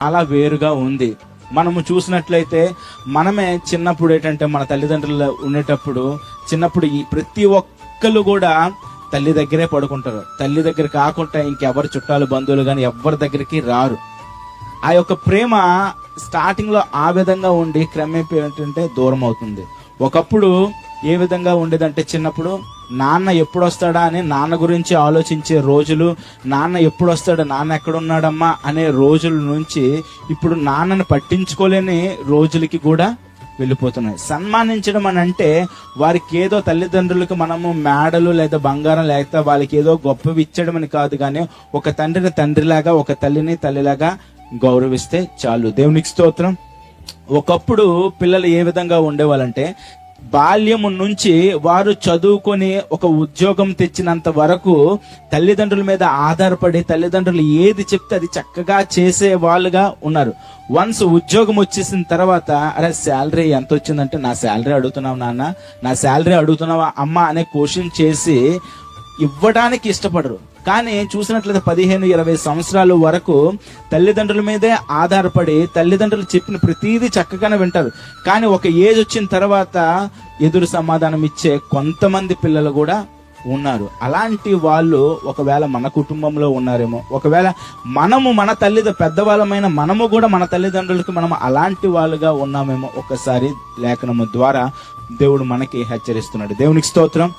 చాలా వేరుగా ఉంది. మనము చూసినట్లయితే మనమే చిన్నప్పుడు ఏంటంటే మన తల్లిదండ్రులు ఉండేటప్పుడు చిన్నప్పుడు ఈ ప్రతి ఒక్కరు కూడా తల్లి దగ్గరే పడుకుంటారు. తల్లి దగ్గర కాకుండా ఇంకెవరు చుట్టాలు బంధువులు కానీ ఎవరి దగ్గరికి రారు. ఆ యొక్క ప్రేమ స్టార్టింగ్ లో ఆ విధంగా ఉండి క్రమేపీ ఏంటంటే దూరం అవుతుంది. ఒకప్పుడు ఏ విధంగా ఉండేదంటే చిన్నప్పుడు నాన్న ఎప్పుడు వస్తాడా అని నాన్న గురించి ఆలోచించే రోజులు, నాన్న ఎప్పుడు వస్తాడా, నాన్న ఎక్కడున్నాడమ్మా అనే రోజుల నుంచి ఇప్పుడు నాన్నని పట్టించుకోలేని రోజులకి కూడా వెళ్ళిపోతున్నాయి. సన్మానించడం అని అంటే వారికి ఏదో తల్లిదండ్రులకు మనము మేడలు లేదా బంగారం లేకపోతే వాళ్ళకి ఏదో గొప్పవి ఇచ్చడం అని కాదు, కానీ ఒక తండ్రిని తండ్రిలాగా ఒక తల్లిని తల్లిలాగా గౌరవిస్తే చాలు. దేవునికి స్తోత్రం. ఒకప్పుడు పిల్లలు ఏ విధంగా ఉండేవాళ్ళంటే బాల్యము నుంచి వారు చదువుకొని ఒక ఉద్యోగం తెచ్చినంత వరకు తల్లిదండ్రుల మీద ఆధారపడి తల్లిదండ్రులు ఏది చెప్తే అది చక్కగా చేసే వాళ్ళుగా ఉన్నారు. వన్స్ ఉద్యోగం వచ్చేసిన తర్వాత అరే శాలరీ ఎంత వచ్చిందంటే నా శాలరీ అడుగుతున్నావు నాన్న, నా శాలరీ అడుగుతున్నావా అమ్మ అనే క్వశ్చన్ చేసి ఇవ్వడానికి ఇష్టపడరు. కానీ చూసినట్లయితే 15-20 సంవత్సరాల వరకు తల్లిదండ్రుల మీదే ఆధారపడి తల్లిదండ్రులు చెప్పిన ప్రతిదీ చక్కగానే వింటారు. కానీ ఒక ఏజ్ వచ్చిన తర్వాత ఎదురు సమాధానం ఇచ్చే కొంతమంది పిల్లలు కూడా ఉన్నారు. అలాంటి వాళ్ళు ఒకవేళ మన కుటుంబంలో ఉన్నారేమో, ఒకవేళ మనము మన పెద్దవాళ్ళమైన మనము కూడా మన తల్లిదండ్రులకు మనం అలాంటి వాళ్ళుగా ఉన్నామేమో ఒకసారి లేఖనము ద్వారా దేవుడు మనకి హెచ్చరిస్తున్నాడు. దేవునికి స్తోత్రం.